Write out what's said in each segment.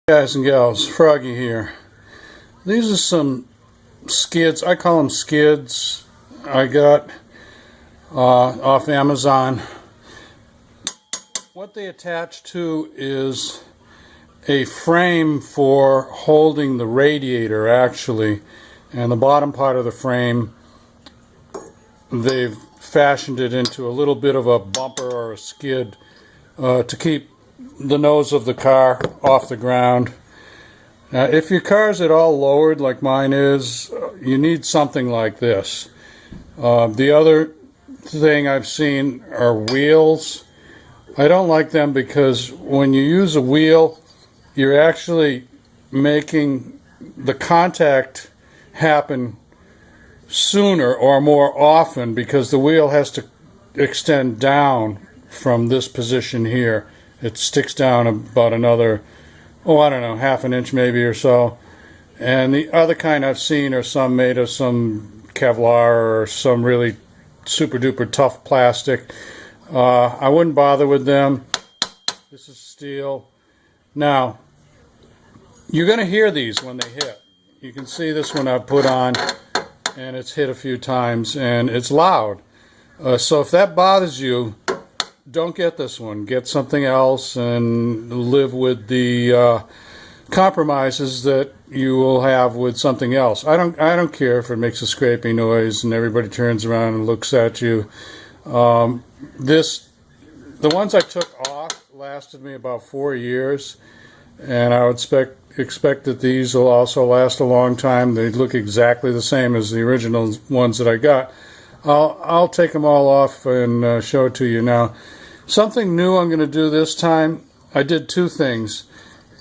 Guys and gals, Froggy here. These are some skids. I call them skids. I got off Amazon. What they attach to is a frame for holding the radiator, actually, and the bottom part of the frame, they've fashioned it into a little bit of a bumper or a skid to keep the nose of the car off the ground. If your car's at all lowered like mine is, you need something like this. The other thing I've seen are wheels. I don't like them because when you use a wheel, you're actually making the contact happen sooner or more often because the wheel has to extend down from this position here. It sticks down about another, I don't know, half an inch maybe or so. And the other kind I've seen are some made of some Kevlar or some really super duper tough plastic. I wouldn't bother with them. This is steel. Now, you're going to hear these when they hit. You can see this one I've put on, and it's hit a few times, and it's loud. So if that bothers you, don't get this one. Get something else and live with the compromises that you will have with something else. I don't care if it makes a scraping noise and everybody turns around and looks at you. The ones I took off lasted me about 4 years, and I would expect that these will also last a long time. They look exactly the same as the original ones that I got. I'll take them all off and show it to you now. Something new I'm going to do this time, I did two things.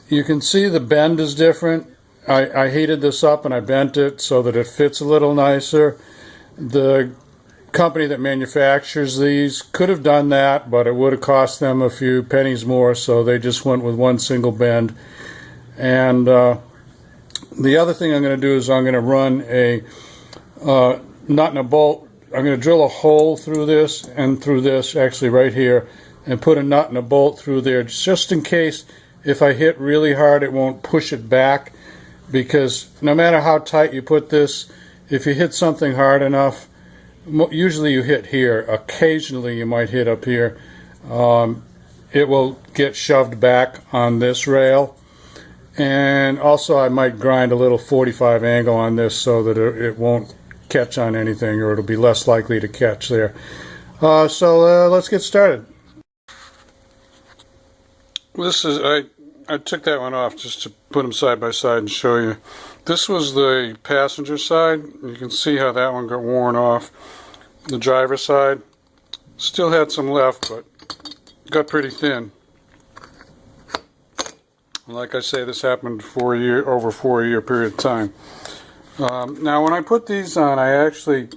You can see the bend is different. I heated this up and I bent it so that it fits a little nicer. The company that manufactures these could have done that, but it would have cost them a few pennies more, so they just went with one single bend. And the other thing I'm going to do is I'm going to run a nut and a bolt. I'm going to drill a hole through this and through this, actually right here, and put a nut and a bolt through there just in case if I hit really hard it won't push it back, because no matter how tight you put this, if you hit something hard enough, usually you hit here, occasionally you might hit up here, it will get shoved back on this rail. And also I might grind a little 45 angle on this so that it won't catch on anything, or it'll be less likely to catch there. So let's get started. This is I took that one off just to put them side by side and show you. This was the passenger side. You can see how that one got worn off. The driver's side still had some left, but got pretty thin. Like I say, this happened over a 4-year period of time. Now when I put these on, I actually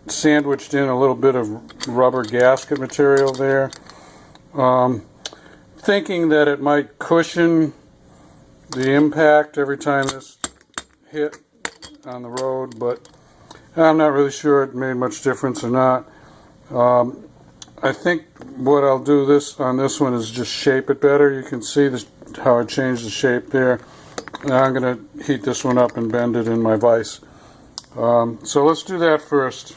sandwiched in a little bit of rubber gasket material there, thinking that it might cushion the impact every time this hit on the road, but I'm not really sure it made much difference or not. I think what I'll do on this one is just shape it better. You can see how I changed the shape there. Now I'm going to heat this one up and bend it in my vise. So let's do that first.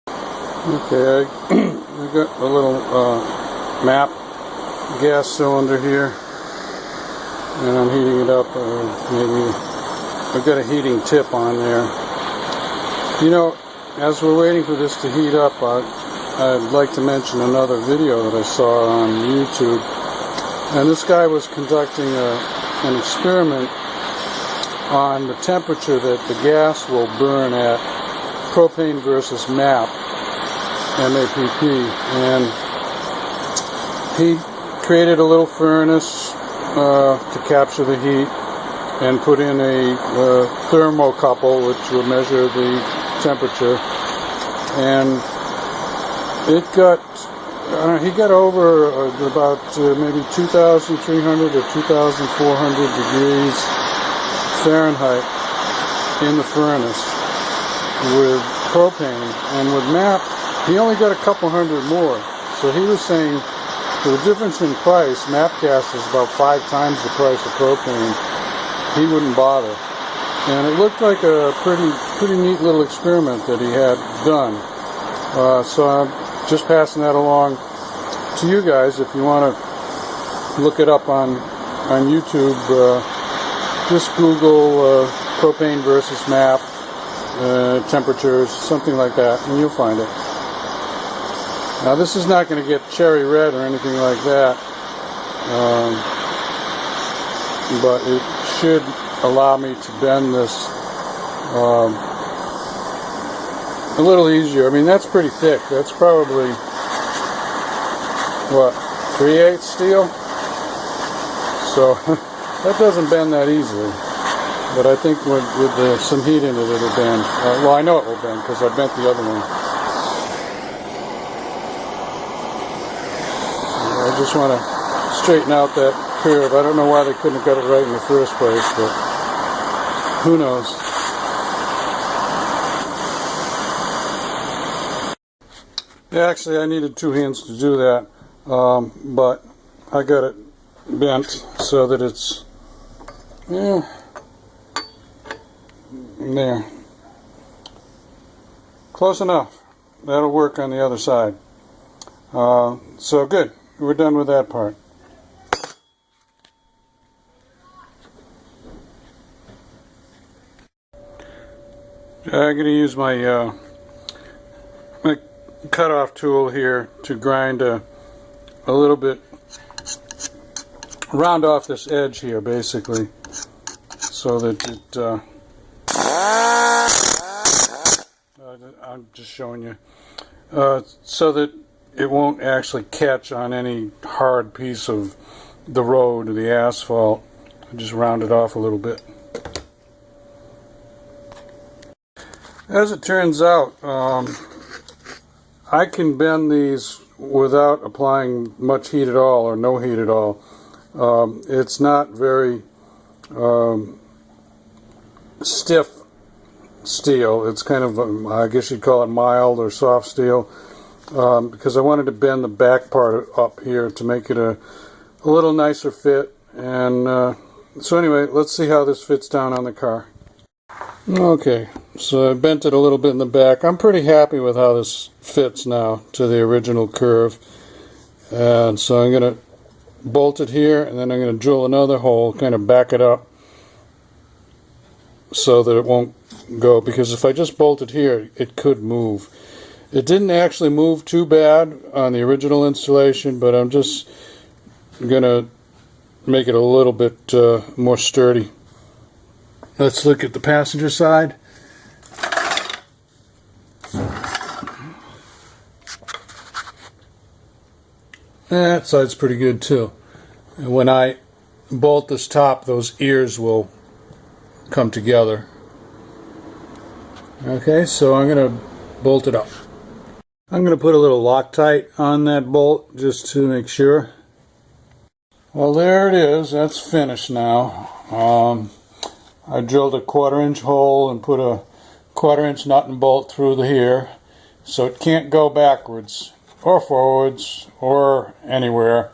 Okay, I got a little MAP gas cylinder here, and I'm heating it up. Maybe I've got a heating tip on there. You know, as we're waiting for this to heat up, I'd like to mention another video that I saw on YouTube. And this guy was conducting an experiment on the temperature that the gas will burn at, propane versus MAP, M-A-P-P. And he created a little furnace to capture the heat and put in a thermocouple which will measure the temperature. And it got he got over about maybe 2,300 or 2,400 degrees Fahrenheit in the furnace with propane, and with MAP he only got a couple hundred more. So he was saying For the difference in price, MAP gas is about 5 times the price of propane. He wouldn't bother. And it looked like a pretty neat little experiment that he had done. So I'm just passing that along to you guys. If you want to look it up on YouTube, just Google propane versus MAP temperatures, something like that, and you'll find it. Now this is not going to get cherry red or anything like that, but it should allow me to bend this a little easier. I mean, that's pretty thick. That's probably, what, 3/8 steel? So that doesn't bend that easily. But I think with some heat in it, it'll bend. Well, I know it will bend because I bent the other one. I just want to straighten out that curve. I don't know why they couldn't have got it right in the first place, but who knows. Yeah, actually, I needed 2 hands to do that, but I got it bent so that it's, yeah, there. Close enough. That'll work on the other side. So good. We're done with that part. I'm going to use my my cutoff tool here to grind a little bit, round off this edge here, basically, so that it. I'm just showing you, so that it won't actually catch on any hard piece of the road or the asphalt. I just round it off a little bit. As it turns out, I can bend these without applying much heat at all or no heat at all. It's not very stiff steel. It's kind of, I guess you'd call it mild or soft steel, because I wanted to bend the back part up here to make it a little nicer fit. And so anyway, let's see how this fits down on the car. Okay, so I bent it a little bit in the back. I'm pretty happy with how this fits now to the original curve. And so I'm going to bolt it here, and then I'm going to drill another hole, kind of back it up so that it won't go, because if I just bolt it here, it could move. It didn't actually move too bad on the original installation, but I'm just going to make it a little bit more sturdy. Let's look at the passenger side. That side's pretty good too. And when I bolt this top, those ears will come together. Okay, so I'm going to bolt it up. I'm going to put a little Loctite on that bolt just to make sure. Well, there it is. That's finished now. I drilled a 1/4 inch hole and put a 1/4 inch nut and bolt through here, so it can't go backwards or forwards or anywhere,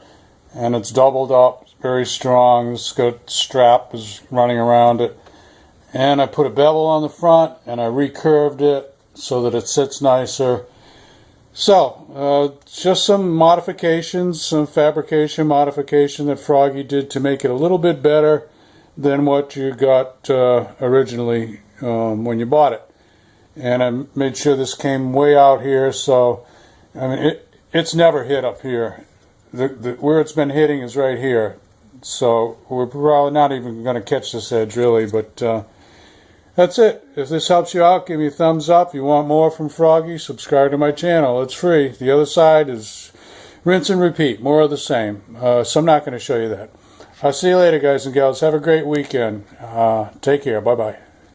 and it's doubled up, very strong. This strap is running around it, and I put a bevel on the front and I recurved it so that it sits nicer. So just some modifications, some fabrication modification that Froggy did to make it a little bit better than what you got originally when you bought it. And I made sure this came way out here, so I mean it's never hit up here. Where it's been hitting is right here, so we're probably not even going to catch this edge really, but that's it. If this helps you out, give me a thumbs up. If you want more from Froggy, subscribe to my channel. It's free. The other side is rinse and repeat, more of the same. So I'm not going to show you that. I'll see you later, guys and gals. Have a great weekend. Take care. Bye-bye.